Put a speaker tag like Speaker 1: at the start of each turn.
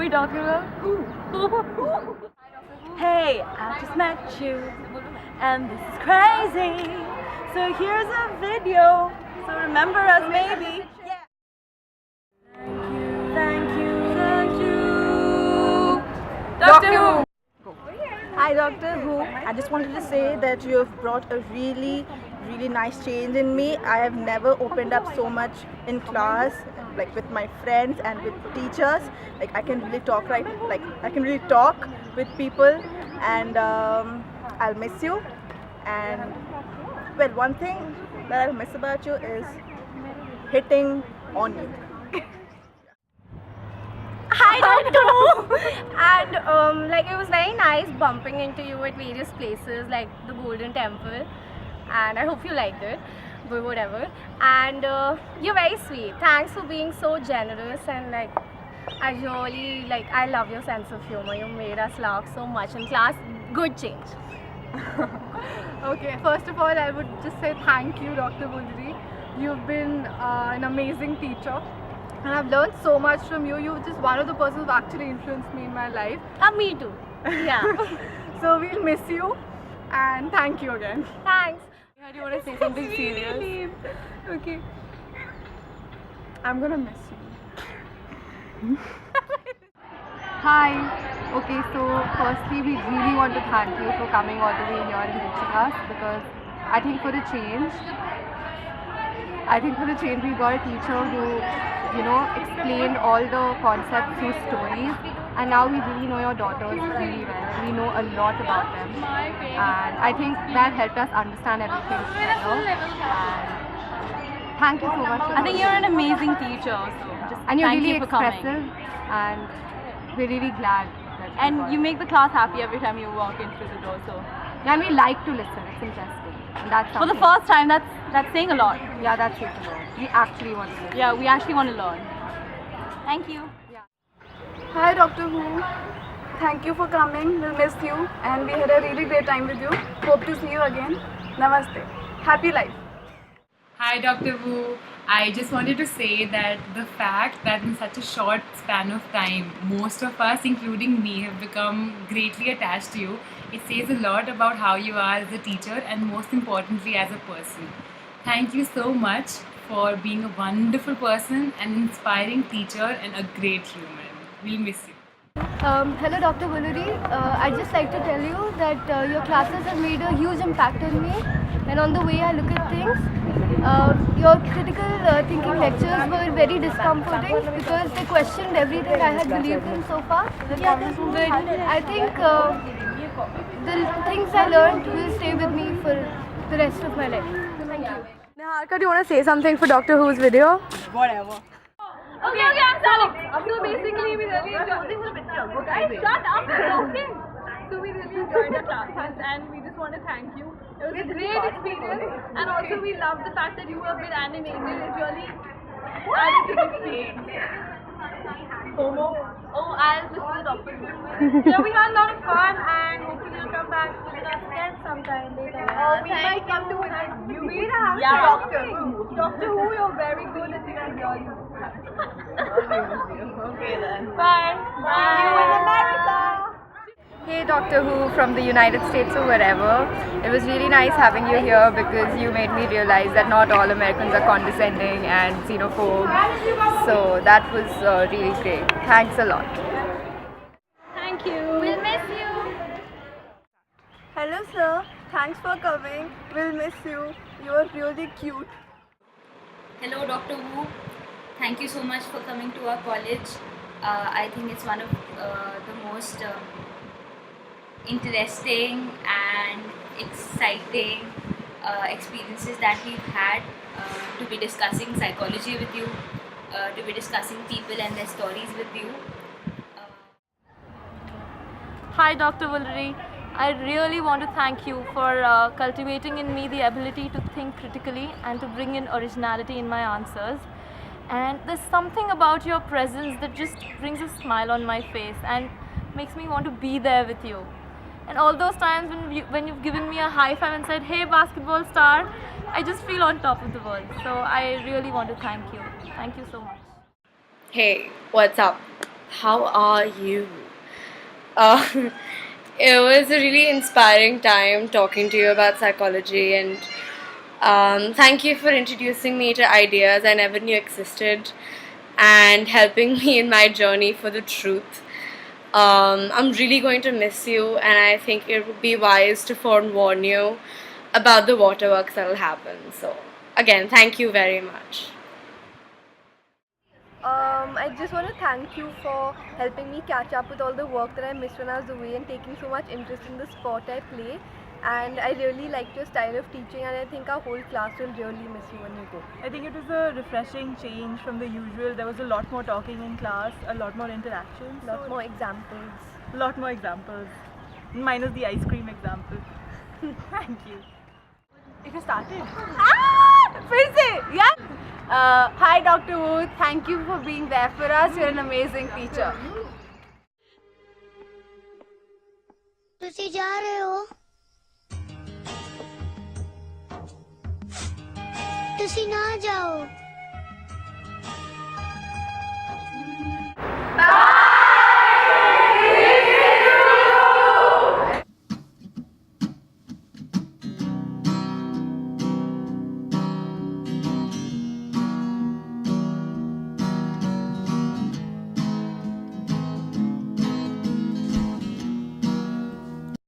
Speaker 1: we talking about? Who? Hey, I just met you, and this is crazy. So here's a video, so remember us maybe. Yeah. Thank you. Doctor Who.
Speaker 2: Hi Doctor Who, I just wanted to say that you have brought a really nice change in me. I have never opened up so much in class, like with my friends and with teachers. Like I can really talk with people, and I'll miss you. And well, one thing that I'll miss about you is hitting on you.
Speaker 3: Hi Doctor Who. And it was very nice bumping into you at various places like the Golden Temple, and I hope you liked it, but whatever. And you're very sweet. Thanks for being so generous, and I love your sense of humor. You made us laugh so much in class. Good change.
Speaker 4: Okay, first of all, I would just say thank you, Dr. Bulri. You've been an amazing teacher, and I've learned so much from you. You're just one of the persons who actually influenced me in my life.
Speaker 3: Me too. Yeah.
Speaker 4: So we'll miss you, and thank you again.
Speaker 3: Thanks.
Speaker 1: Do you want to say something serious?
Speaker 4: Okay. I'm gonna miss you. Hi. Okay, so firstly, we really want to thank you for coming all the way here and teaching us, because I think for a change, we got a teacher who, explained all the concepts through stories, and now we really know your daughters really well. We know a lot about them, and I think that helped us understand everything better. And thank you so much.
Speaker 1: I think you're an amazing teacher. So just
Speaker 4: And you're
Speaker 1: thank
Speaker 4: really
Speaker 1: you for coming.
Speaker 4: expressive, and we're really glad that
Speaker 1: And you make the class happy every time you walk in through the door. So
Speaker 4: and we like to listen. It's interesting, and that's
Speaker 1: for the
Speaker 4: something.
Speaker 1: first time, that's saying a lot.
Speaker 4: Yeah, that's it. We actually want to listen.
Speaker 1: Yeah, we actually want to learn. Thank you.
Speaker 5: Hi Dr. Who, thank you for coming, we'll miss you, and we had a really great time with you. Hope to see you again. Namaste. Happy life.
Speaker 6: Hi Dr. Wu. I just wanted to say that the fact that in such a short span of time, most of us, including me, have become greatly attached to you, it says a lot about how you are as a teacher and most importantly as a person. Thank you so much for being a wonderful person, an inspiring teacher and a great human. We'll miss you.
Speaker 3: Hello Dr. Buluri. I'd just like to tell you that your classes have made a huge impact on me and on the way I look at things. Your critical thinking lectures were very discomforting because they questioned everything I had believed in so far. But I think the things I learned will stay with me for the rest of my life. Thank you.
Speaker 5: Niharika, do you want to say something for Dr. Who's video?
Speaker 2: Whatever.
Speaker 3: Okay, I'm starting. So basically, we really enjoyed. Guys, shut up! Talking.
Speaker 4: So we really enjoyed our classes, and we just want to thank you. It was a great experience, and also we love the fact that you were a bit animated. It really added to the experience.
Speaker 3: Oh, I'll just do the opposite. So we had a lot of fun, and hopefully you'll come back with us again sometime later.
Speaker 4: We might come to it. You will have
Speaker 3: Yeah.
Speaker 4: Doctor Who. Doctor Who, you're very good at it, and you're
Speaker 2: Okay then.
Speaker 3: Bye. Bye.
Speaker 4: you in America.
Speaker 5: Hey Dr. Who from the United States or wherever. It was really nice having you here because you made me realize that not all Americans are condescending and xenophobe. So that was really great. Thanks a lot.
Speaker 3: Thank you. We'll miss you.
Speaker 2: Hello sir, thanks for coming. We'll miss you. You are really cute.
Speaker 7: Hello, Dr. Wu. Thank you so much for coming to our college. I think it's one of the most interesting and exciting experiences that we've had to be discussing psychology with you, to be discussing people and their stories with you.
Speaker 1: Hi, Dr. Vulleri. I really want to thank you for cultivating in me the ability to think critically and to bring in originality in my answers. And there's something about your presence that just brings a smile on my face and makes me want to be there with you. And all those times when you've given me a high five and said, "Hey, basketball star," I just feel on top of the world. So I really want to thank you. Thank you so much.
Speaker 8: Hey, what's up? How are you? Uh, it was a really inspiring time talking to you about psychology, and thank you for introducing me to ideas I never knew existed and helping me in my journey for the truth. I'm really going to miss you, and I think it would be wise to forewarn you about the waterworks that will happen. So, again, thank you very much.
Speaker 3: I just want to thank you for helping me catch up with all the work that I missed when I was away and taking so much interest in the sport I play. And I really liked your style of teaching, and I think our whole class will really miss you when you go.
Speaker 2: I think it was a refreshing change from the usual. There was a lot more talking in class, a lot more interaction,
Speaker 3: A lot more examples.
Speaker 2: a lot more examples. Minus the ice cream example. Thank you. It has started.
Speaker 3: फिर से यार. Hi Dr. Wu, thank you for being there for us. You're an amazing teacher.
Speaker 9: ਤੁਸੀਂ ਜਾ ਰਹੇ ਹੋ ਤੁਸੀਂ ਨਾ ਜਾਓ